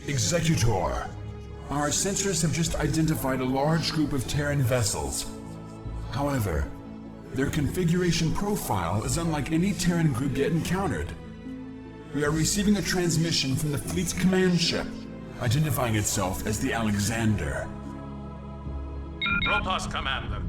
Executor, our sensors have just identified a large group of Terran vessels. However, their configuration profile is unlike any Terran group yet encountered. We are receiving a transmission from the fleet's command ship, identifying itself as the Alexander. Protoss Commander,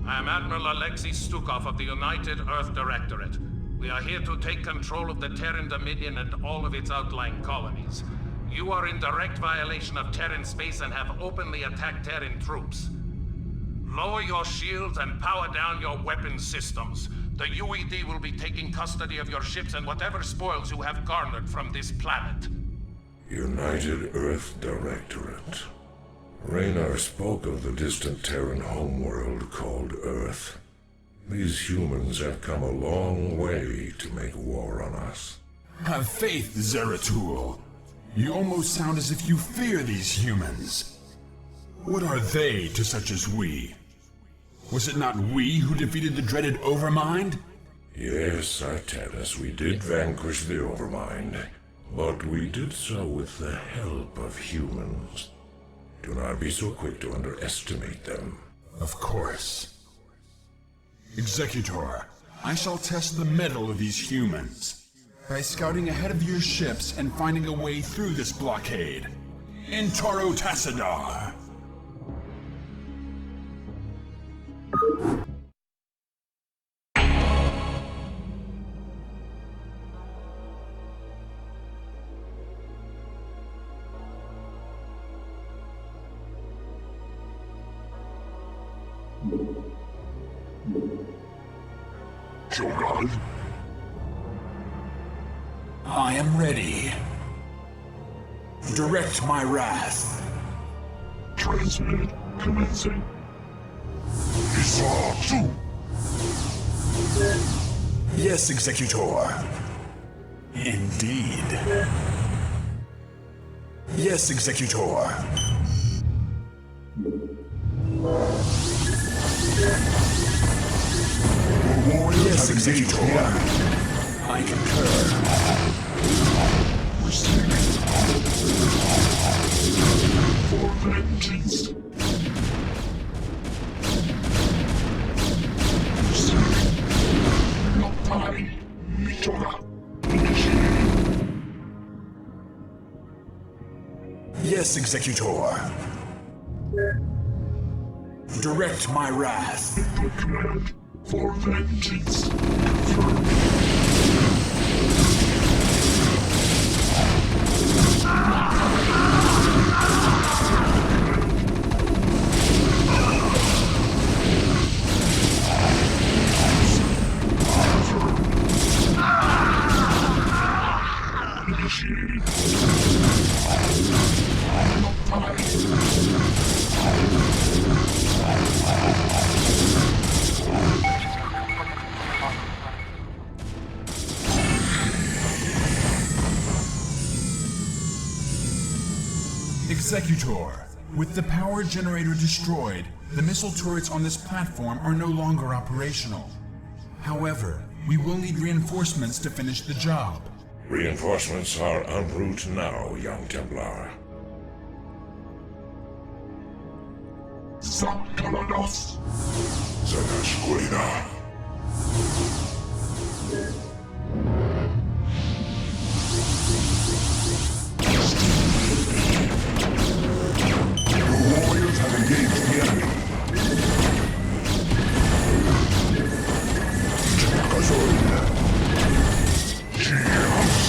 I am Admiral Alexei Stukov of the United Earth Directorate. We are here to take control of the Terran Dominion and all of its outlying colonies. You are in direct violation of Terran space and have openly attacked Terran troops. Lower your shields and power down your weapon systems. The UED will be taking custody of your ships and whatever spoils you have garnered from this planet. United Earth Directorate. Raynar spoke of the distant Terran homeworld called Earth. These humans have come a long way to make war on us. Have faith, Zeratul. You almost sound as if you fear these humans. What are they to such as we? Was it not we who defeated the dreaded Overmind? Yes, Artanis, we did vanquish the Overmind, but we did so with the help of humans. Do not be so quick to underestimate them. Of course. Executor, I shall test the mettle of these humans by scouting ahead of your ships and finding a way through this blockade. In Toro Tassadar! Jorad? I am ready. Direct my wrath. Transmit commencing. Isar 2! Yes, Executor. Indeed. Yes, Executor. Yes, Executor. I concur. For vengeance. Not time. Mitora. Yes, Executor. Direct my wrath. The command for vengeance. Initiated. Not time. Executor, with the power generator destroyed, the missile turrets on this platform are no longer operational. However, we will need reinforcements to finish the job. Reinforcements are en route now, young Templar. Zakalanos. Zanashkuina. Your warriors have engaged the enemy. Chakazorina. Cheers.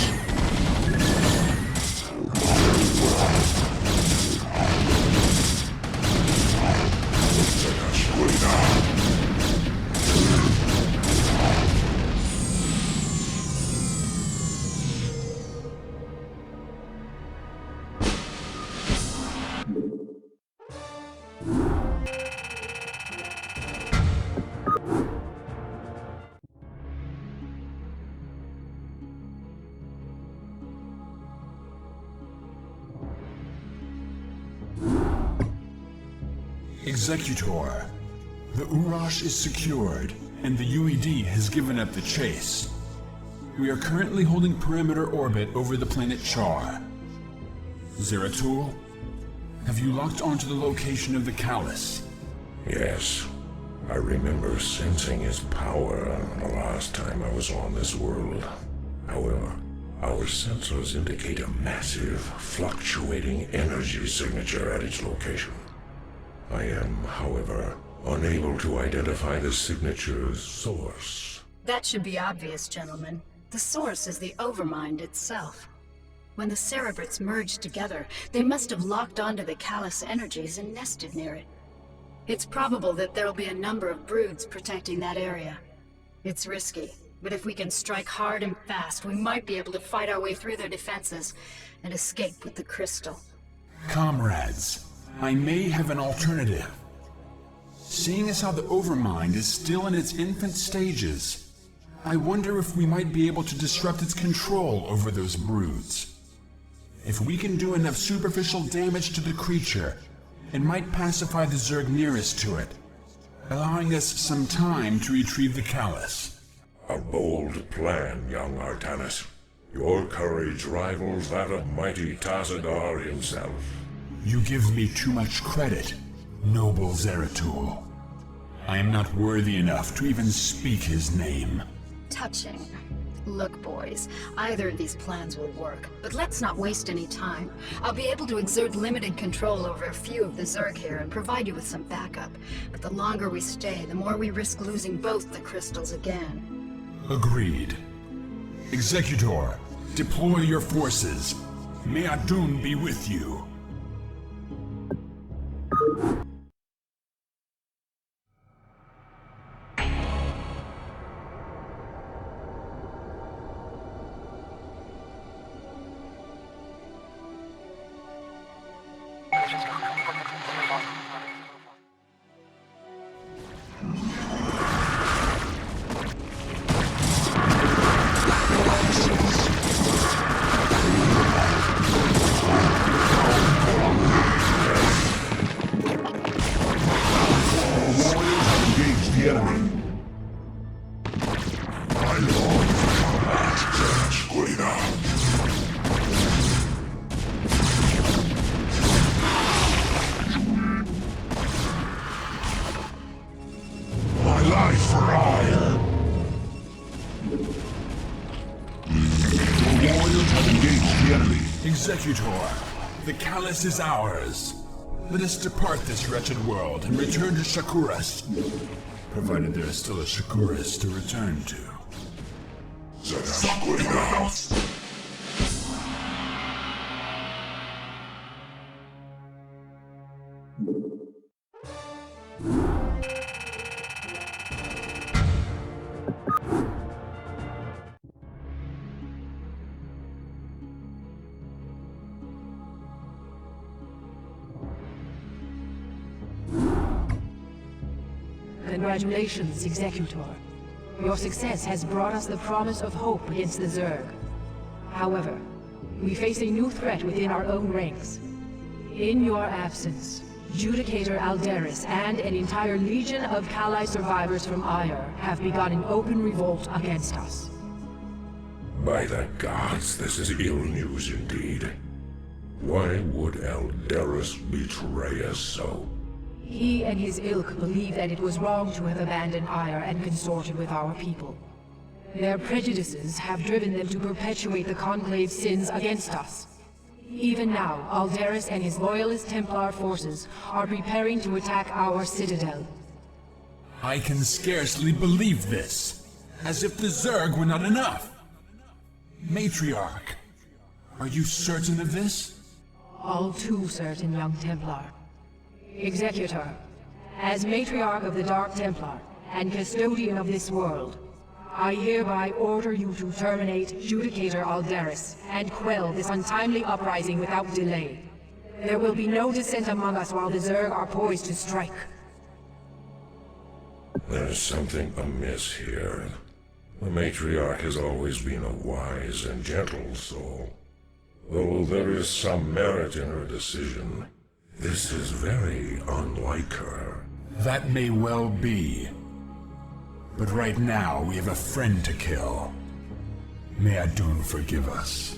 Executor, the Urash is secured, and the UED has given up the chase. We are currently holding perimeter orbit over the planet Char. Zeratul, have you locked onto the location of the Callus? Yes. I remember sensing his power the last time I was on this world. However, our sensors indicate a massive, fluctuating energy signature at its location. I am, however, unable to identify the signature's source. That should be obvious, gentlemen. The source is the Overmind itself. When the Cerebrates merged together, they must have locked onto the Callus energies and nested near it. It's probable that there'll be a number of broods protecting that area. It's risky, but if we can strike hard and fast, we might be able to fight our way through their defenses and escape with the crystal. Comrades, I may have an alternative. Seeing as how the Overmind is still in its infant stages, I wonder if we might be able to disrupt its control over those broods. If we can do enough superficial damage to the creature, it might pacify the Zerg nearest to it, allowing us some time to retrieve the Callus. A bold plan, young Artanis. Your courage rivals that of mighty Tazadar himself. You give me too much credit, noble Zeratul. I am not worthy enough to even speak his name. Touching. Look, boys, either of these plans will work, but let's not waste any time. I'll be able to exert limited control over a few of the Zerg here and provide you with some backup. But the longer we stay, the more we risk losing both the crystals again. Agreed. Executor, deploy your forces. May Adun be with you. Executor, the Callus is ours. Let us depart this wretched world and return to Shakuras. Provided there is still a Shakuras to return to. Congratulations, Executor. Your success has brought us the promise of hope against the Zerg. However, we face a new threat within our own ranks. In your absence, Judicator Alderis and an entire legion of Kali survivors from Ire have begun an open revolt against us. By the gods, this is ill news indeed. Why would Alderis betray us so? He and his ilk believe that it was wrong to have abandoned Ire and consorted with our people. Their prejudices have driven them to perpetuate the Conclave's sins against us. Even now, Alderis and his loyalist Templar forces are preparing to attack our citadel. I can scarcely believe this. As if the Zerg were not enough. Matriarch, are you certain of this? All too certain, young Templar. Executor, as Matriarch of the Dark Templar and Custodian of this world, I hereby order you to terminate Judicator Alderis and quell this untimely uprising without delay. There will be no dissent among us while the Zerg are poised to strike. There's something amiss here. The Matriarch has always been a wise and gentle soul. Though there is some merit in her decision, this is very unlike her. That may well be. But right now, we have a friend to kill. May Adun forgive us.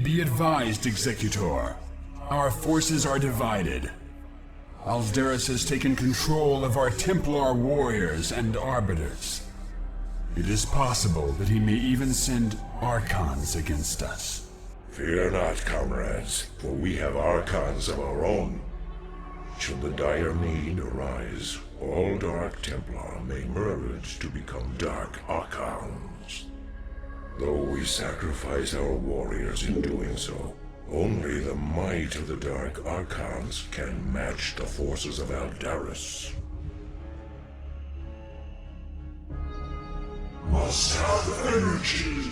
Be advised, Executor. Our forces are divided. Alderis has taken control of our Templar warriors and arbiters. It is possible that he may even send Archons against us. Fear not, comrades, for we have Archons of our own. Should the dire need arise, all Dark Templar may merge to become Dark Archons. Though we sacrifice our warriors in doing so, only the might of the Dark Archons can match the forces of Alderis. Must have energy.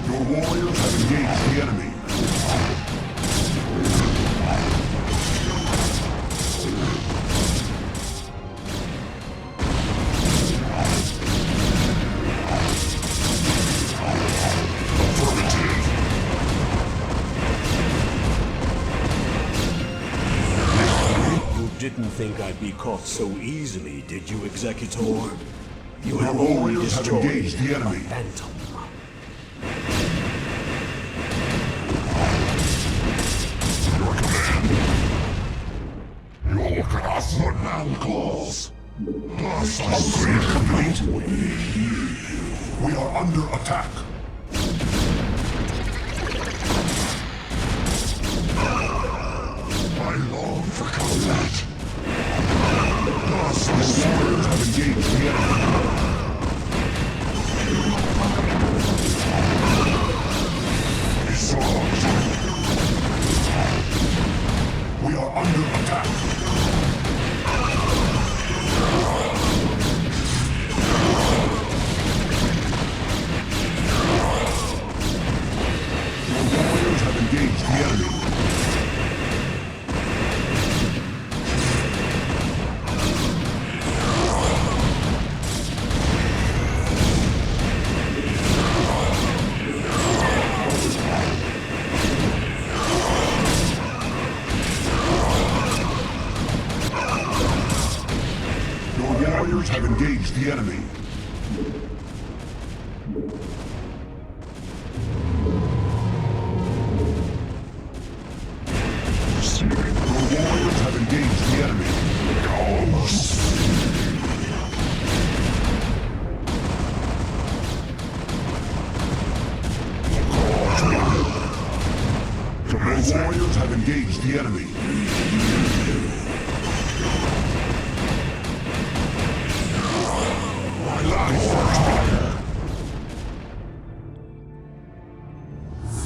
Your warriors have engaged the enemy. Didn't think I'd be caught so easily, did you, Executor? You have Your only warriors have destroyed engaged the enemy. a phantom. Your command. Your cast your now calls. Upgrade complete. We are under attack. I long for combat. Thus, the warriors have engaged the enemy. We are under attack. Your warriors have engaged the enemy. Have engaged the enemy. Your warriors have engaged the enemy. Your warriors have engaged the enemy.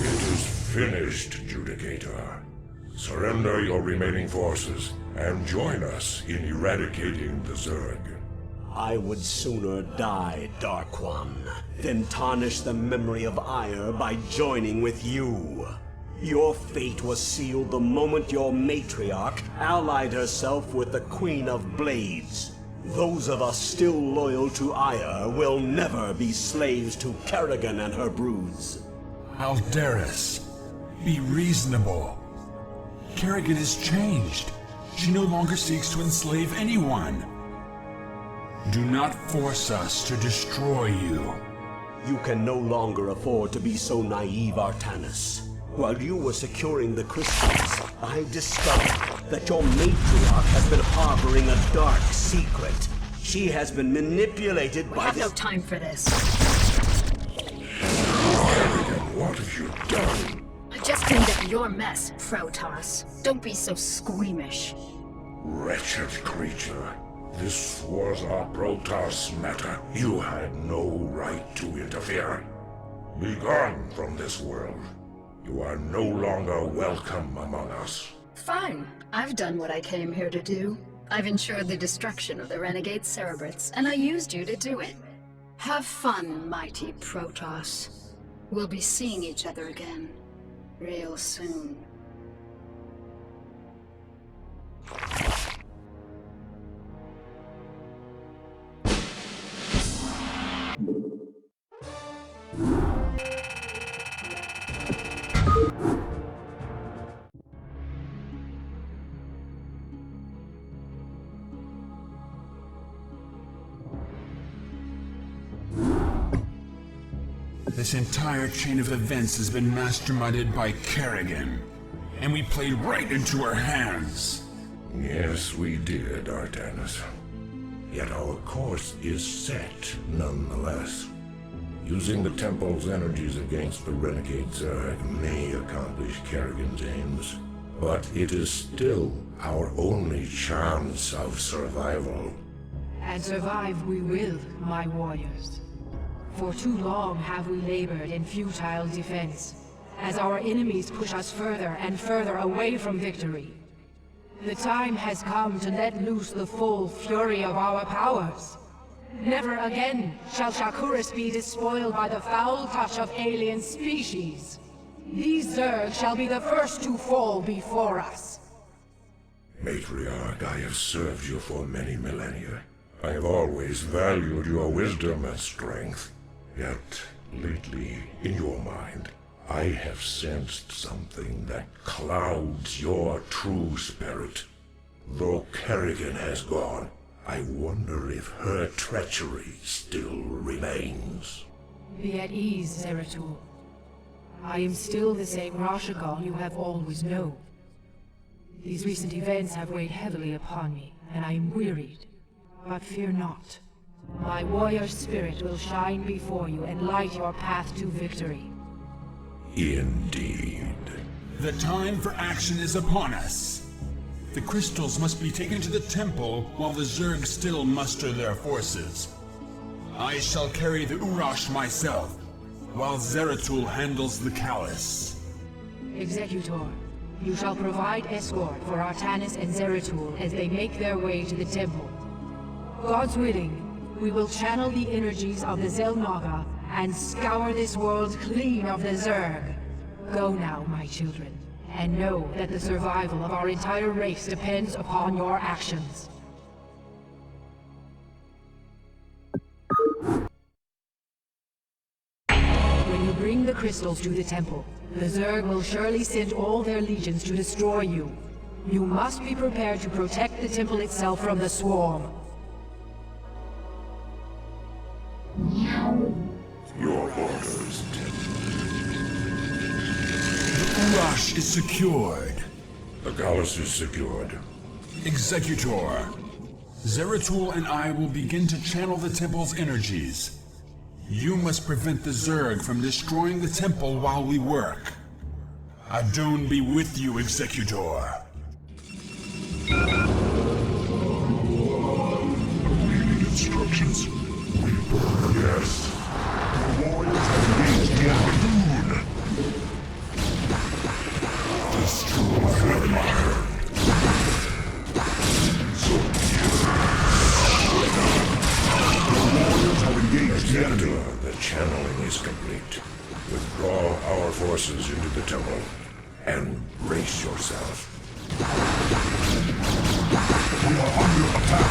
It is finished, Judicator. Surrender your remaining forces and join us in eradicating the Zerg. I would sooner die, Dark One, than tarnish the memory of Ire by joining with you. Your fate was sealed the moment your matriarch allied herself with the Queen of Blades. Those of us still loyal to Ire will never be slaves to Kerrigan and her broods. Alderis, be reasonable. Kerrigan has changed. She no longer seeks to enslave anyone. Do not force us to destroy you. You can no longer afford to be so naive, Artanis. While you were securing the crystals, I discovered that your matriarch has been harboring a dark secret. She has been manipulated by We have no time for this. Kerrigan, what have you done? I just cleaned up your mess, Protoss. Don't be so squeamish. Wretched creature. This was a Protoss matter. You had no right to interfere. Be gone from this world. You are no longer welcome among us. Fine. I've done what I came here to do. I've ensured the destruction of the renegade Cerebrits, and I used you to do it. Have fun, mighty Protoss. We'll be seeing each other again, real soon. This entire chain of events has been masterminded by Kerrigan, and we played right into her hands. Yes, we did, Artanis. Yet our course is set, nonetheless. Using the Temple's energies against the renegade Zerg may accomplish Kerrigan's aims, but it is still our only chance of survival. And survive we will, my warriors. For too long have we labored in futile defense, as our enemies push us further and further away from victory. The time has come to let loose the full fury of our powers. Never again shall Shakuris be despoiled by the foul touch of alien species. These Zerg shall be the first to fall before us. Matriarch, I have served you for many millennia. I have always valued your wisdom and strength. Yet, lately, in your mind, I have sensed something that clouds your true spirit. Though Kerrigan has gone, I wonder if her treachery still remains. Be at ease, Zeratul. I am still the same Rashagal you have always known. These recent events have weighed heavily upon me, and I am wearied. But fear not. My warrior spirit will shine before you and light your path to victory. Indeed. The time for action is upon us. The crystals must be taken to the temple while the Zerg still muster their forces. I shall carry the Urash myself, while Zeratul handles the Callus. Executor, you shall provide escort for Artanis and Zeratul as they make their way to the temple. God's willing, we will channel the energies of the Zelnaga and scour this world clean of the Zerg. Go now, my children, and know that the survival of our entire race depends upon your actions. When you bring the crystals to the temple, the Zerg will surely send all their legions to destroy you. You must be prepared to protect the temple itself from the swarm. Your orders, The Urash is secured. The Callus is secured. Executor, Zeratul and I will begin to channel the temple's energies. You must prevent the Zerg from destroying the temple while we work. Adon be with you, Executor. Reading instructions. We burn, yes. The warriors have engaged the Adon. Destroy them iron. The warriors have engaged the enemy. The channeling is complete. Withdraw our forces into the temple and brace yourself. We are under attack.